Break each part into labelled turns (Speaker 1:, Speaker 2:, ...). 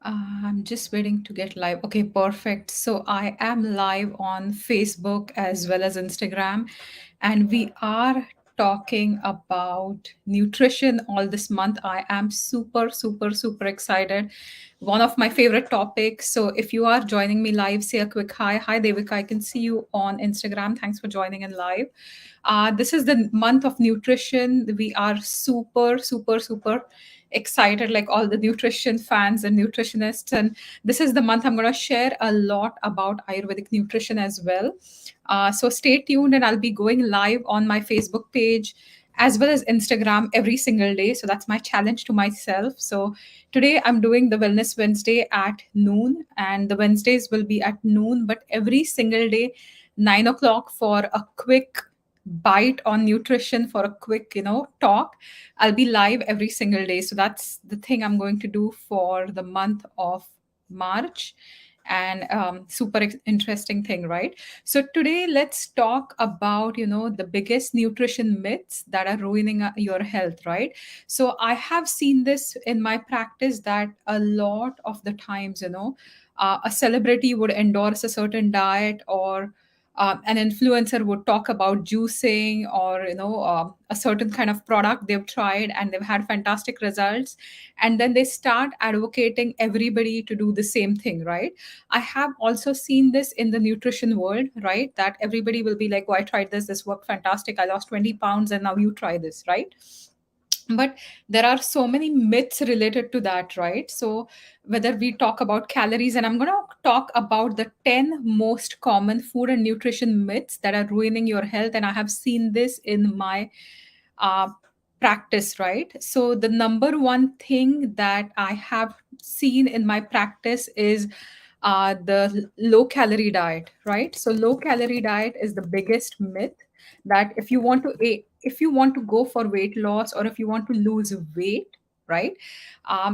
Speaker 1: I'm just waiting to get live. Okay, perfect. So I am live on Facebook as well as Instagram, and we are talking about nutrition all this month. I am super excited. One of my favorite topics. So if you are joining me live, say a quick hi. Hi, Devika. I can see you on Instagram. Thanks for joining in live. This is the month of nutrition. We are super excited, like all the nutrition fans and nutritionists. And this is the month I'm going to share a lot about Ayurvedic nutrition as well. So stay tuned, and I'll be going live on my Facebook page as well as Instagram every single day. So that's my challenge to myself. So today I'm doing the Wellness Wednesday at noon, and the Wednesdays will be at noon, but every single day, 9 o'clock for a quick bite on nutrition, for a quick talk. I'll be live every single day. So that's the thing I'm going to do for the month of March. And interesting thing, right? So today let's talk about the biggest nutrition myths that are ruining your health, right? So I have seen this in my practice that a lot of the times, a celebrity would endorse a certain diet, or an influencer would talk about juicing, or a certain kind of product they've tried and they've had fantastic results, and then they start advocating everybody to do the same thing, right? I have also seen this in the nutrition world, right? That everybody will be like, oh, I tried this worked fantastic, I lost 20 pounds, and now you try this, right? But there are so many myths related to that, right? So whether we talk about calories, and I'm going to talk about the 10 most common food and nutrition myths that are ruining your health, and I have seen this in my uh, practice, right? So the number one thing that I have seen in my practice is the low calorie diet, right? So low calorie diet is the biggest myth, that if you want to go for weight loss, or if you want to lose weight, right?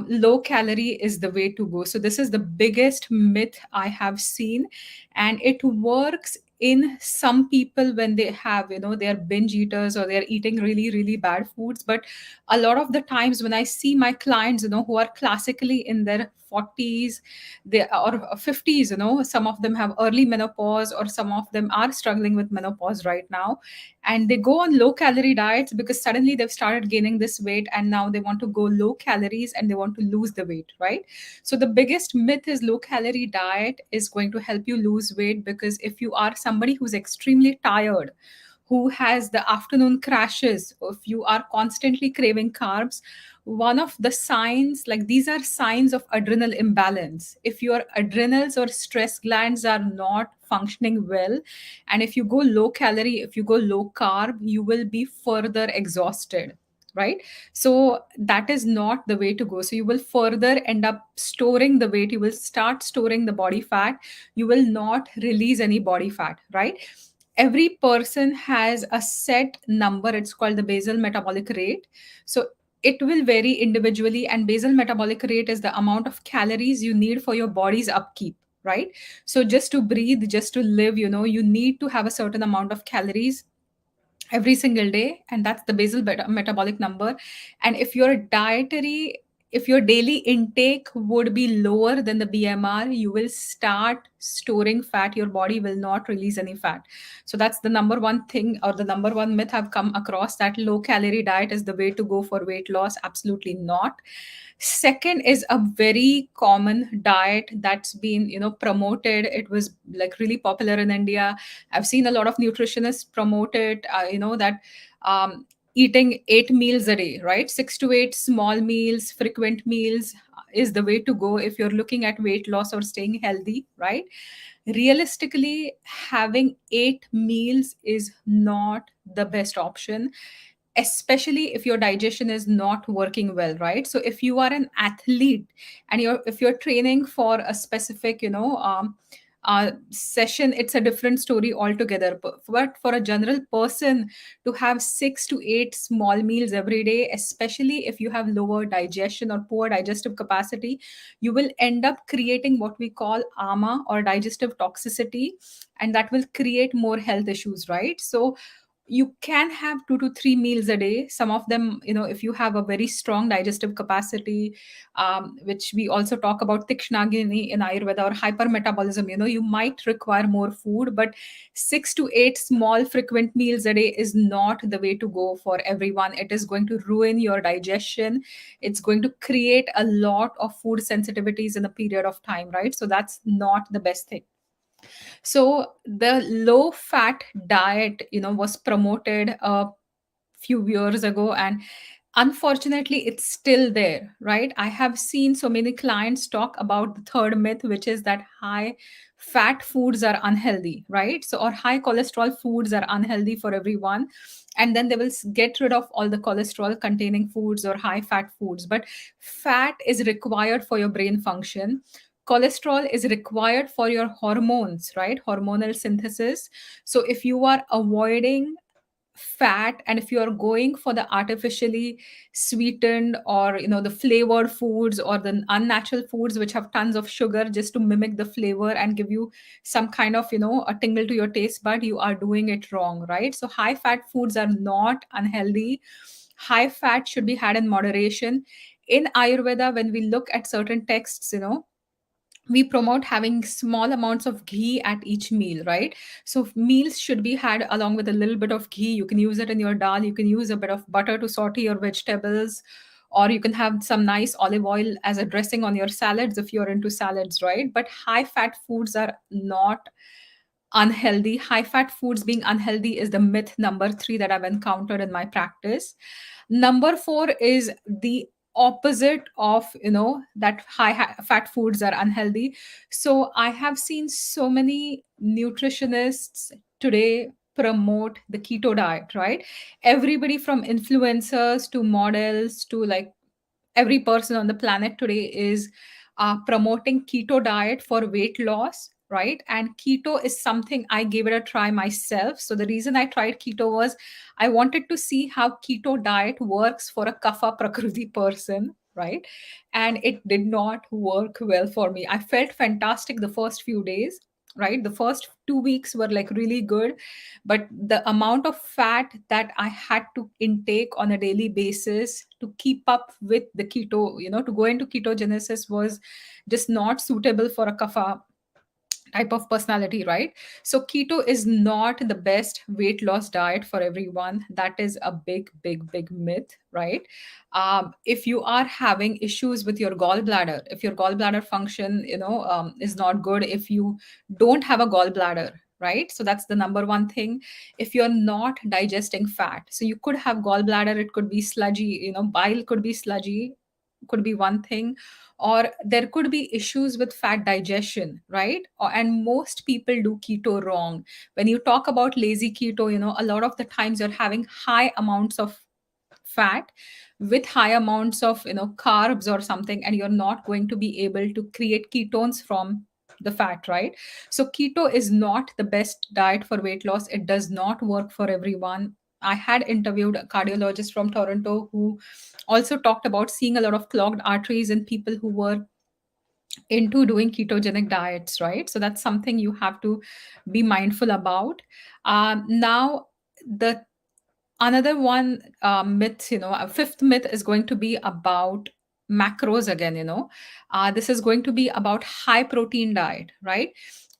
Speaker 1: Low calorie is the way to go. So this is the biggest myth I have seen, and it works in some people when they have, they're binge eaters, or they're eating really bad foods. But a lot of the times when I see my clients, who are classically in their 40s, they or 50s, some of them have early menopause, or some of them are struggling with menopause right now, and they go on low calorie diets because suddenly they've started gaining this weight, and now they want to go low calories and they want to lose the weight, right? So the biggest myth is low calorie diet is going to help you lose weight, because if you are somebody who's extremely tired, who has the afternoon crashes, if you are constantly craving carbs, one of the signs, like these are signs of adrenal imbalance. If your adrenals or stress glands are not functioning well, and if you go low calorie, if you go low carb, you will be further exhausted, right? So that is not the way to go. So you will further end up storing the weight, you will start storing the body fat, you will not release any body fat, right? Every person has a set number, it's called the basal metabolic rate. So it will vary individually, and basal metabolic rate is the amount of calories you need for your body's upkeep, right? So just to breathe, just to live, you need to have a certain amount of calories every single day, and that's the basal metabolic number. And if your daily intake would be lower than the BMR, you will start storing fat, your body will not release any fat. So that's the number one thing, or the number one myth I've come across, that low calorie diet is the way to go for weight loss. Absolutely not. Second is a very common diet that's been promoted. It was like really popular in India. I've seen a lot of nutritionists promote it, that eating 8 meals a day, right? 6 to 8 small meals, frequent meals is the way to go if you're looking at weight loss or staying healthy, right? Realistically, having 8 meals is not the best option, especially if your digestion is not working well, right? So if you are an athlete, and if you're training for a specific session, it's a different story altogether. But for a general person to have 6 to 8 small meals every day, especially if you have lower digestion or poor digestive capacity, you will end up creating what we call ama, or digestive toxicity, and that will create more health issues, right? So you can have 2 to 3 meals a day. Some of them, if you have a very strong digestive capacity, which we also talk about tikshnagini in Ayurveda, or hypermetabolism, you might require more food. But 6 to 8 small frequent meals a day is not the way to go for everyone. It is going to ruin your digestion. It's going to create a lot of food sensitivities in a period of time, right? So that's not the best thing. So the low fat diet, was promoted a few years ago, and unfortunately it's still there, right? I have seen so many clients talk about the third myth, which is that high fat foods are unhealthy, right? So, or high cholesterol foods are unhealthy for everyone, and then they will get rid of all the cholesterol containing foods or high fat foods. But fat is required for your brain function. Cholesterol is required for your hormones, right? Hormonal synthesis. So if you are avoiding fat, and if you are going for the artificially sweetened, or the flavored foods, or the unnatural foods which have tons of sugar just to mimic the flavor and give you some kind of a tingle to your taste bud, you are doing it wrong, right? So high fat foods are not unhealthy. High fat should be had in moderation. In Ayurveda, when we look at certain texts, we promote having small amounts of ghee at each meal, right? So meals should be had along with a little bit of ghee. You can use it in your dal, you can use a bit of butter to saute your vegetables, or you can have some nice olive oil as a dressing on your salads if you're into salads, right? But high fat foods are not unhealthy. High fat foods being unhealthy is the myth number 3 that I've encountered in my practice. Number 4 is the opposite of that fat foods are unhealthy. So I have seen so many nutritionists today promote the keto diet, right? Everybody from influencers to models to like every person on the planet today is promoting keto diet for weight loss, right? And keto is something I gave it a try myself. So the reason I tried keto was I wanted to see how keto diet works for a kapha prakriti person, right? And it did not work well for me. I felt fantastic the first few days, right? The first 2 weeks were like really good, but the amount of fat that I had to intake on a daily basis to keep up with the keto, to go into ketogenesis, was just not suitable for a kapha type of personality, right? So keto is not the best weight loss diet for everyone. That is a big, big, big myth, right? If you are having issues with your gallbladder, if your gallbladder function, is not good, if you don't have a gallbladder, right? So that's the number one thing. If you're not digesting fat, so you could have gallbladder, it could be sludgy, bile could be sludgy, could be one thing, or there could be issues with fat digestion, right? And most people do keto wrong. When you talk about lazy keto, a lot of the times you're having high amounts of fat with high amounts of carbs or something, and you're not going to be able to create ketones from the fat, right? So keto is not the best diet for weight loss. It does not work for everyone. I had interviewed a cardiologist from Toronto who also talked about seeing a lot of clogged arteries in people who were into doing ketogenic diets, right? So that's something you have to be mindful about. Now, the another one myth, a fifth myth is going to be about macros again. This is going to be about high protein diet, right?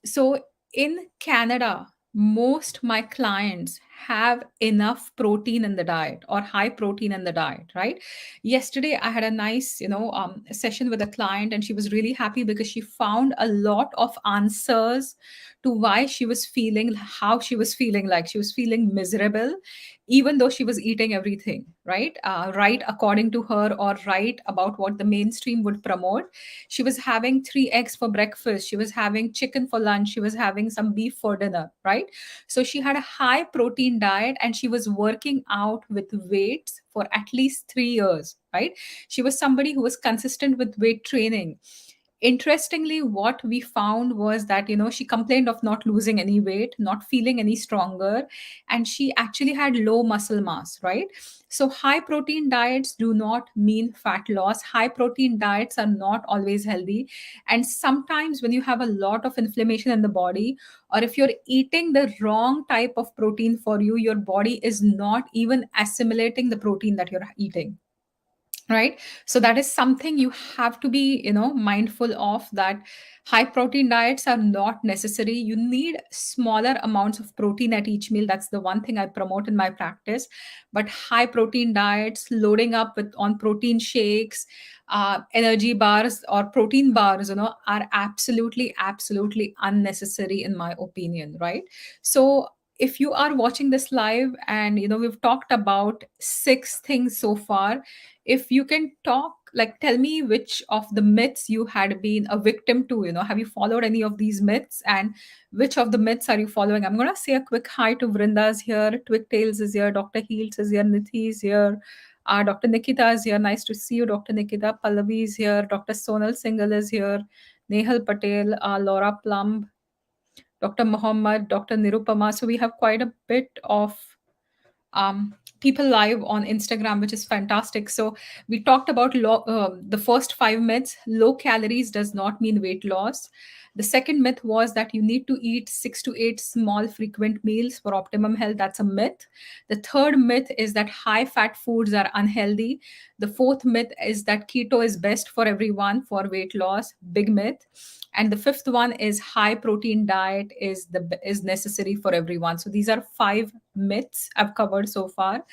Speaker 1: So in Canada, most my clients have enough protein in the diet or high protein in the diet, right? Yesterday I had a nice session with a client, and she was really happy because she found a lot of answers to why she was feeling how she was feeling. Like she was feeling miserable even though she was eating everything, right? Right according to her, or right about what the mainstream would promote. She was having 3 eggs for breakfast, she was having chicken for lunch, she was having some beef for dinner, right? So she had a high protein diet, and she was working out with weights for at least 3 years, right? She was somebody who was consistent with weight training. Interestingly, what we found was that, she complained of not losing any weight, not feeling any stronger, and she actually had low muscle mass, right? So high protein diets do not mean fat loss. High protein diets are not always healthy, and sometimes when you have a lot of inflammation in the body, or if you're eating the wrong type of protein for you, your body is not even assimilating the protein that you're eating, right? So that is something you have to be, mindful of, that high protein diets are not necessary. You need smaller amounts of protein at each meal. That's the one thing I promote in my practice. But high protein diets, loading up with on protein shakes, energy bars or protein bars, are absolutely unnecessary in my opinion, right? So if you are watching this live, and we've talked about 6 things so far, if you can talk, like, tell me which of the myths you had been a victim to. Have you followed any of these myths, and which of the myths are you following? I'm going to say a quick hi to Vrinda's here, Twigtails is here, Dr. Heels is here, Nithi is here, Dr. Nikita is here. Nice to see you, Dr. Nikita. Pallavi is here, Dr. Sonal Singhal is here, Nehal Patel, Laura Plumb, Dr. Muhammad, Dr. Nirupama. So we have quite a bit of people live on Instagram, which is fantastic. So we talked about the first 5 myths. Low calories does not mean weight loss. The second myth was that you need to eat 6 to 8 small frequent meals for optimum health. That's a myth. The third myth is that high fat foods are unhealthy. The fourth myth is that keto is best for everyone for weight loss. Big myth. And the fifth one is high protein diet is necessary for everyone. So these are 5 myths I've covered so far.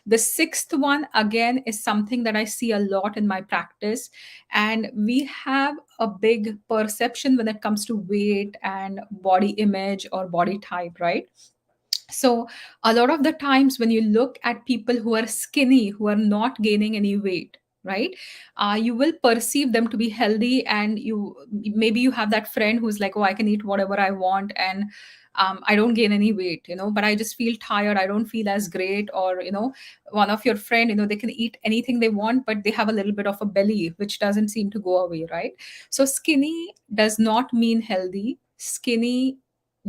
Speaker 1: The sixth one, again, is something that I see a lot in my practice. And we have a big perception when it comes to weight and body image or body type, right? So a lot of the times when you look at people who are skinny, who are not gaining any weight, right, you will perceive them to be healthy, and maybe you have that friend who's like, oh, I can eat whatever I want, and I don't gain any weight, but I just feel tired, I don't feel as great. Or one of your friend, they can eat anything they want, but they have a little bit of a belly which doesn't seem to go away, right? So skinny does not mean healthy. Skinny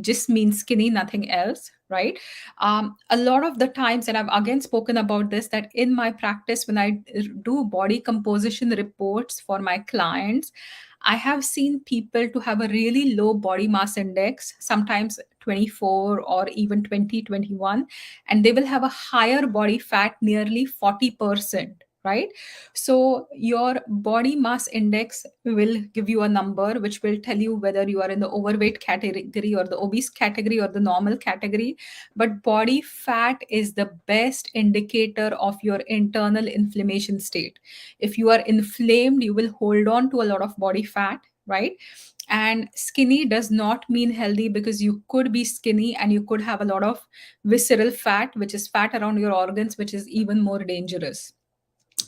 Speaker 1: just means skinny, nothing else, right? A lot of the times, and I've again spoken about this, that in my practice, when I do body composition reports for my clients, I have seen people to have a really low body mass index, sometimes 24 or even 20, 21, and they will have a higher body fat, nearly 40%, right? So your body mass index will give you a number which will tell you whether you are in the overweight category or the obese category or the normal category. But body fat is the best indicator of your internal inflammation state. If you are inflamed, you will hold on to a lot of body fat, right? And skinny does not mean healthy, because you could be skinny and you could have a lot of visceral fat, which is fat around your organs, which is even more dangerous.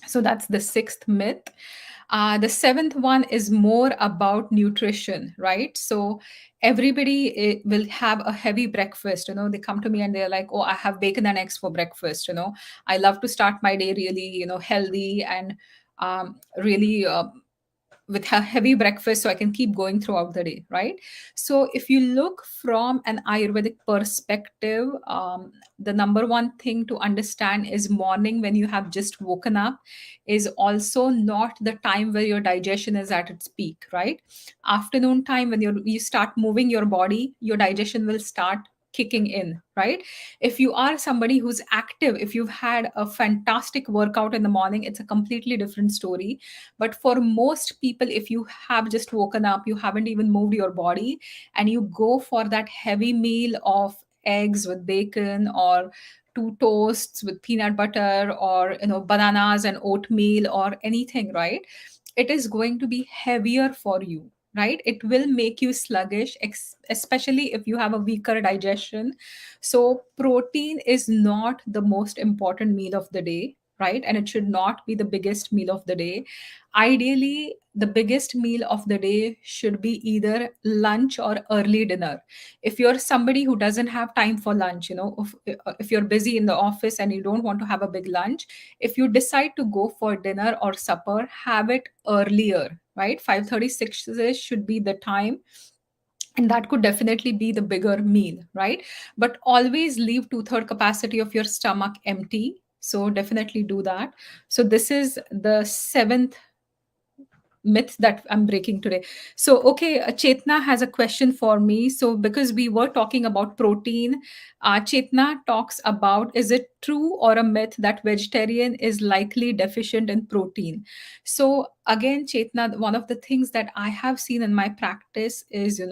Speaker 1: So that's the sixth myth. The seventh one is more about nutrition, right? So everybody will have a heavy breakfast. They come to me and they're like, oh, I have bacon and eggs for breakfast. I love to start my day really, healthy and really with a heavy breakfast so I can keep going throughout the day, right? So if you look from an Ayurvedic perspective, the number one thing to understand is morning, when you have just woken up, is also not the time where your digestion is at its peak, right? Afternoon time, when you start moving your body, your digestion will start kicking in, right? If you are somebody who's active, if you've had a fantastic workout in the morning, it's a completely different story. But for most people, if you have just woken up, you haven't even moved your body, and you go for that heavy meal of eggs with bacon, or two toasts with peanut butter, or bananas and oatmeal or anything, right? It is going to be heavier for you, right? It will make you sluggish, especially if you have a weaker digestion. So protein is not the most important meal of the day, right? And it should not be the biggest meal of the day. Ideally, the biggest meal of the day should be either lunch or early dinner. If you're somebody who doesn't have time for lunch, if you're busy in the office and you don't want to have a big lunch, if you decide to go for dinner or supper, have it earlier, right? 5:36 should be the time, and that could definitely be the bigger meal, right? But always leave two-third capacity of your stomach empty, so definitely do that. So this is the seventh myth that I'm breaking today. So, okay, Chetna has a question for me. So, because we were talking about protein, Chetna talks about, is it true or a myth that vegetarian is likely deficient in protein? So, again, Chetna, one of the things that I have seen in my practice is,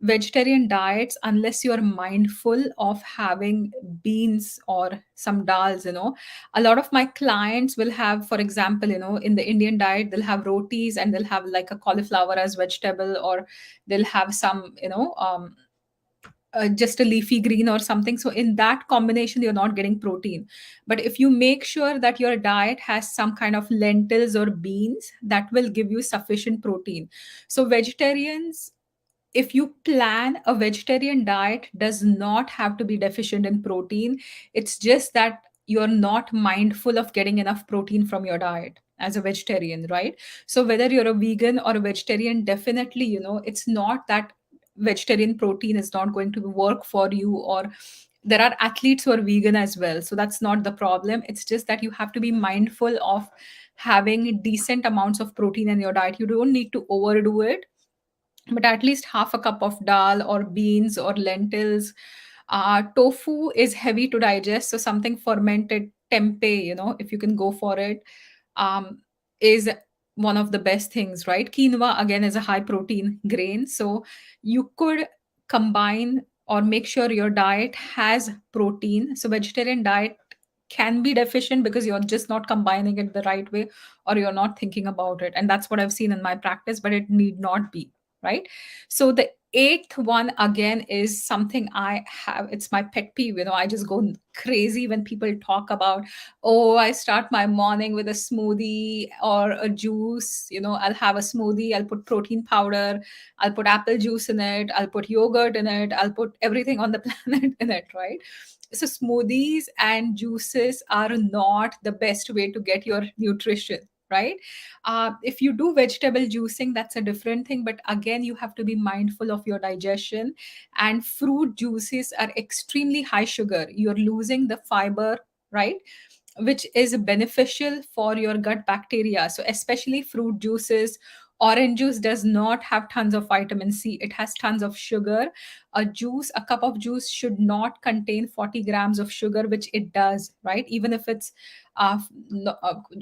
Speaker 1: vegetarian diets, unless you're mindful of having beans or some dals, a lot of my clients will have, for example, in the Indian diet, they'll have rotis and they'll have like a cauliflower as vegetable, or they'll have some, just a leafy green or something. So in that combination, you're not getting protein. But if you make sure that your diet has some kind of lentils or beans, that will give you sufficient protein. So vegetarians, if you plan a vegetarian diet, does not have to be deficient in protein. It's just that you're not mindful of getting enough protein from your diet as a vegetarian, right? So whether you're a vegan or a vegetarian, definitely, it's not that vegetarian protein is not going to work for you, or there are athletes who are vegan as well, so that's not the problem. It's just that you have to be mindful of having decent amounts of protein in your diet. You don't need to overdo it, but at least half a cup of dal or beans or lentils. Tofu is heavy to digest, so something fermented, tempeh, if you can go for it, um, is one of the best things, right? Quinoa again is a high protein grain, so you could combine or make sure your diet has protein. So vegetarian diet can be deficient because you're just not combining it the right way, or you're not thinking about it, and that's what I've seen in my practice, but it need not be, right? So the eighth one again is something I have, it's my pet peeve. I just go crazy when people talk about, oh, I start my morning with a smoothie or a juice. I'll have a smoothie, I'll put protein powder, I'll put apple juice in it, I'll put yogurt in it, I'll put everything on the planet in it, right? So smoothies and juices are not the best way to get your nutrition, right? If you do vegetable juicing, that's a different thing, but again, you have to be mindful of your digestion. And fruit juices are extremely high sugar, you're losing the fiber, right, which is beneficial for your gut bacteria. So especially fruit juices, orange juice does not have tons of vitamin C, it has tons of sugar. A cup of juice should not contain 40 grams of sugar, which it does, right? Even if it's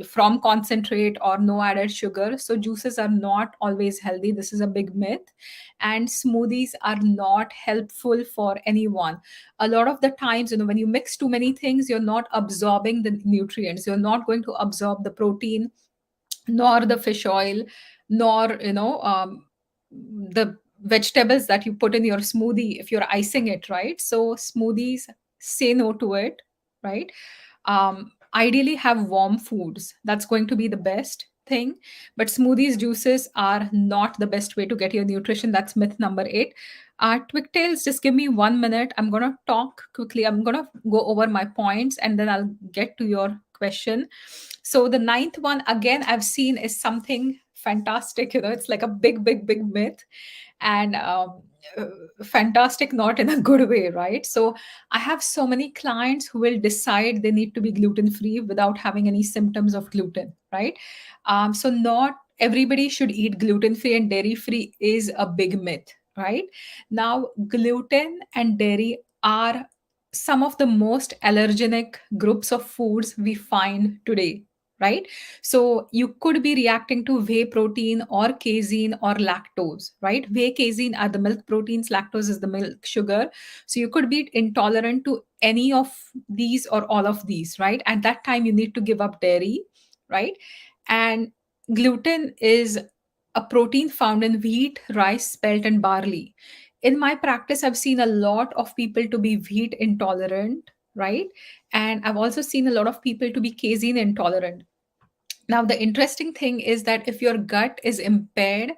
Speaker 1: from concentrate or no added sugar. So juices are not always healthy, this is a big myth. And smoothies are not helpful for anyone. A lot of the times, when you mix too many things, you're not absorbing the nutrients, you're not going to absorb the protein, nor the fish oil, nor the vegetables that you put in your smoothie if you're icing it, right? So smoothies, say no to it, right? Ideally have warm foods, that's going to be the best thing. But smoothies, juices are not the best way to get your nutrition. That's myth number 8. Twigtails, just give me 1 minute, I'm going to talk quickly, I'm going to go over my points, and then I'll get to your question. So the ninth one, again, I've seen is something fantastic. It's like a big, big, big myth, and uh, fantastic, not in a good way, right? So I have so many clients who will decide they need to be gluten free without having any symptoms of gluten, right? So not everybody should eat gluten free and dairy free is a big myth, right? Now, gluten and dairy are some of the most allergenic groups of foods we find today, right? So you could be reacting to whey protein or casein or lactose, right? Whey, casein are the milk proteins, lactose is the milk sugar. So you could be intolerant to any of these or all of these, right? At that time, you need to give up dairy, right? And gluten is a protein found in wheat, rice, spelt, and barley. In my practice, I've seen a lot of people to be wheat intolerant, right? And I've also seen a lot of people to be casein intolerant. Now, the interesting thing is that if your gut is impaired,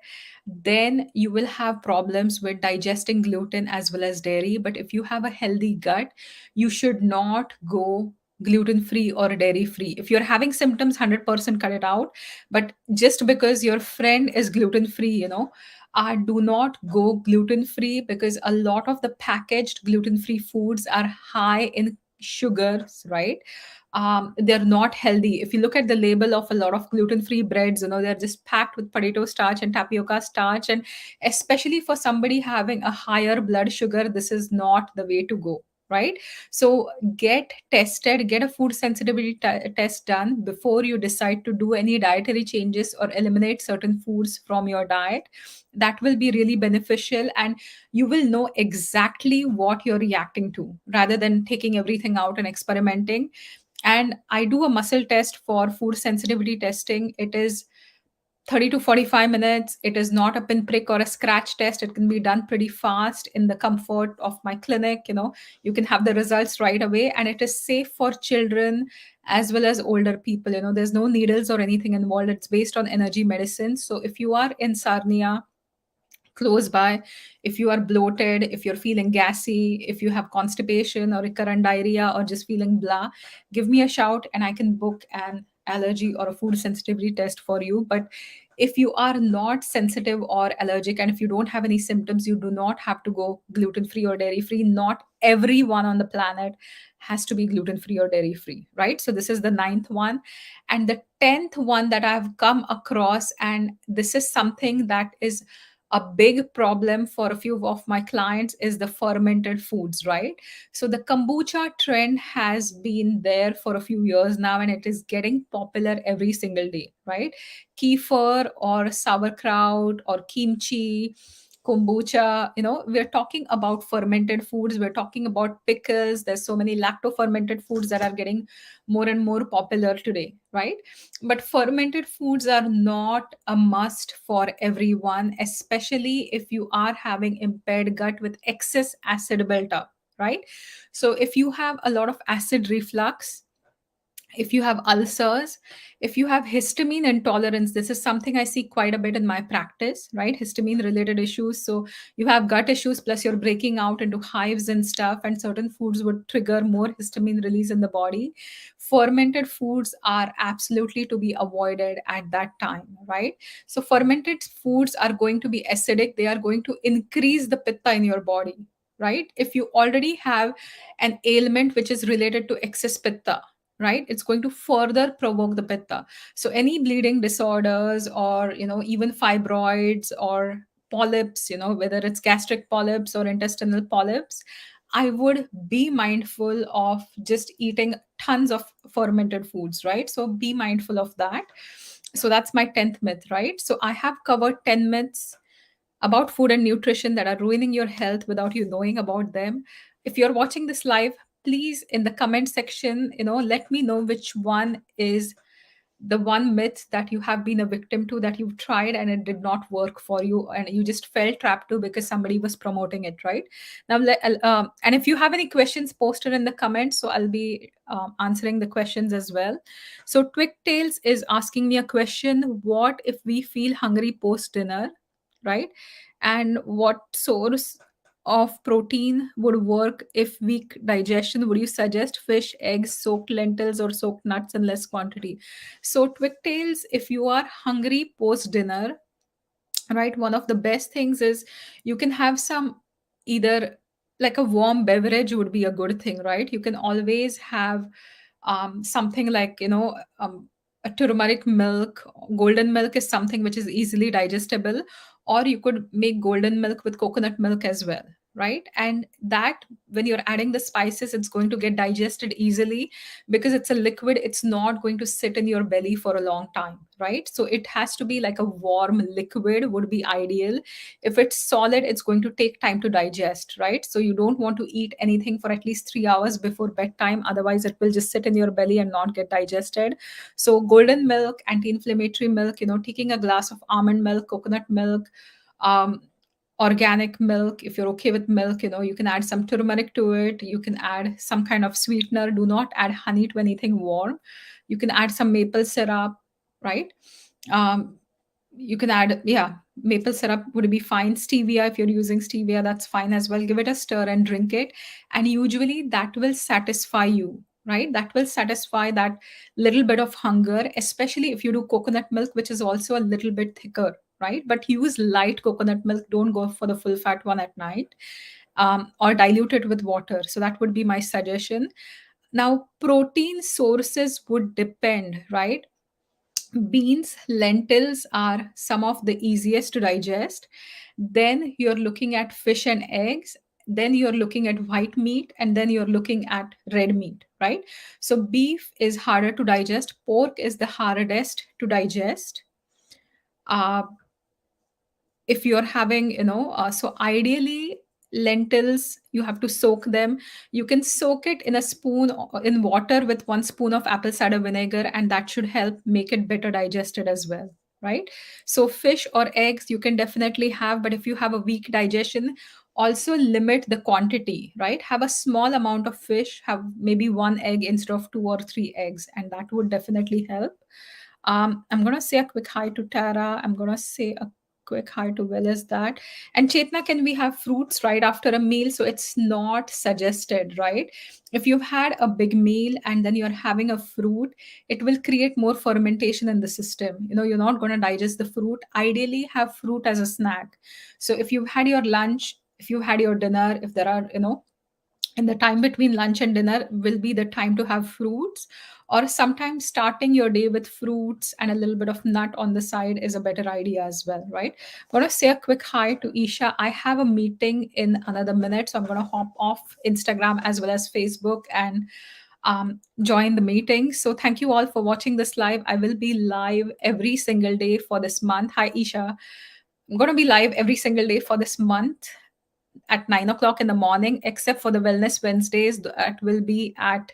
Speaker 1: then you will have problems with digesting gluten as well as dairy. But if you have a healthy gut, you should not go gluten free or dairy free. If you're having symptoms, 100% cut it out. But just because your friend is gluten free, do not go gluten free, because a lot of the packaged gluten free foods are high in sugars, right? They're not healthy. If you look at the label of a lot of gluten free breads, they're just packed with potato starch and tapioca starch. And especially for somebody having a higher blood sugar, this is not the way to go, right? So get tested, get a food sensitivity test done before you decide to do any dietary changes or eliminate certain foods from your diet. That will be really beneficial, and you will know exactly what you're reacting to rather than taking everything out and experimenting. And I do a muscle test for food sensitivity testing. It is 30 to 45 minutes. It is not a pinprick or a scratch test. It can be done pretty fast in the comfort of my clinic. You can have the results right away, and it is safe for children as well as older people. There's no needles or anything involved. It's based on energy medicine. So if you are in Sarnia, close by, if you are bloated, if you're feeling gassy, if you have constipation or recurrent diarrhea or just feeling blah, give me a shout and I can book an allergy or a food sensitivity test for you. But if you are not sensitive or allergic, and if you don't have any symptoms, you do not have to go gluten free or dairy free. Not everyone on the planet has to be gluten free or dairy free, right? So this is the ninth one. And the 10th one that I've come across, and this is something that is a big problem for a few of my clients, is the fermented foods, right? So the kombucha trend has been there for a few years now, and it is getting popular every single day, right? Kefir or sauerkraut or kimchi, kombucha, we're talking about fermented foods. We're talking about pickles. There's so many lacto fermented foods that are getting more and more popular today, right? But fermented foods are not a must for everyone, especially if you are having impaired gut with excess acid built up, right? So if you have a lot of acid reflux, if you have ulcers, if you have histamine intolerance, this is something I see quite a bit in my practice, right? Histamine related issues. So you have gut issues, plus you're breaking out into hives and stuff, and certain foods would trigger more histamine release in the body. Fermented foods are absolutely to be avoided at that time, right? So fermented foods are going to be acidic, they are going to increase the pitta in your body, right? If you already have an ailment which is related to excess pitta, right, it's going to further provoke the pitta. So any bleeding disorders, or even fibroids or polyps, whether it's gastric polyps or intestinal polyps, I would be mindful of just eating tons of fermented foods, right? So be mindful of that. So that's my 10th myth, right? So I have covered 10 myths about food and nutrition that are ruining your health without you knowing about them. If you're watching this live, please in the comment section, let me know which one is the one myth that you have been a victim to, that you've tried and it did not work for you and you just felt trapped to because somebody was promoting it, right? Now and if you have any questions, post it in the comments, so I'll be answering the questions as well. So Twigtails is asking me a question: what if we feel hungry post dinner, right? And what source of protein would work if weak digestion? Would you suggest fish, eggs, soaked lentils, or soaked nuts in less quantity? So Twigtails, if you are hungry post dinner, right, one of the best things is you can have some, either like a warm beverage would be a good thing, right? You can always have something like, a turmeric milk. Golden milk is something which is easily digestible, or you could make golden milk with coconut milk as well, right? And that, when you're adding the spices, it's going to get digested easily, because it's a liquid, it's not going to sit in your belly for a long time, right? So it has to be like a warm liquid would be ideal. If it's solid, it's going to take time to digest, right? So you don't want to eat anything for at least 3 hours before bedtime, otherwise it will just sit in your belly and not get digested. So golden milk, anti-inflammatory milk, taking a glass of almond milk, coconut milk, um, organic milk. If you're okay with milk, you can add some turmeric to it, you can add some kind of sweetener. Do not add honey to anything warm. You can add some maple syrup, right? um, you can add, yeah, maple syrup would be fine. Stevia, if you're using stevia, that's fine as well. Give it a stir and drink it, and usually that will satisfy you, right? That will satisfy that little bit of hunger, especially if you do coconut milk, which is also a little bit thicker, right? But use light coconut milk. Don't go for the full fat one at night, or dilute it with water. So that would be my suggestion. Now, protein sources would depend, right? Beans, lentils are some of the easiest to digest. Then you're looking at fish and eggs. Then you're looking at white meat, and then you're looking at red meat, right? So beef is harder to digest. Pork is the hardest to digest. Uh, if you're having, so ideally lentils, you have to soak them. You can soak it in a spoon in water with 1 spoon of apple cider vinegar, and that should help make it better digested as well, right? So fish or eggs you can definitely have, but if you have a weak digestion, also limit the quantity, right? Have a small amount of fish, have maybe 1 egg instead of 2 or 3 eggs, and that would definitely help. I'm going to say a quick hi to Tara. I'm going to say a quick hi to Will is that. And Chetna, can we have fruits right after a meal? So it's not suggested, right? If you've had a big meal and then you're having a fruit, it will create more fermentation in the system. You're not going to digest the fruit. Ideally, have fruit as a snack. So if you've had your lunch, if you had your dinner, if there are, and the time between lunch and dinner will be the time to have fruits, or sometimes starting your day with fruits and a little bit of nut on the side is a better idea as well, right? I want to say a quick hi to Isha. I have a meeting in another minute, so I'm going to hop off Instagram as well as Facebook and join the meeting. So thank you all for watching this live. I will be live every single day for this month. Hi Isha. I'm going to be live every single day for this month at 9 o'clock in the morning, except for the Wellness Wednesdays. That will be at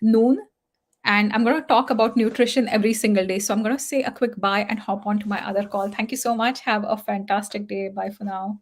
Speaker 1: noon. And I'm going to talk about nutrition every single day. So I'm going to say a quick bye and hop on to my other call. Thank you so much. Have a fantastic day. Bye for now.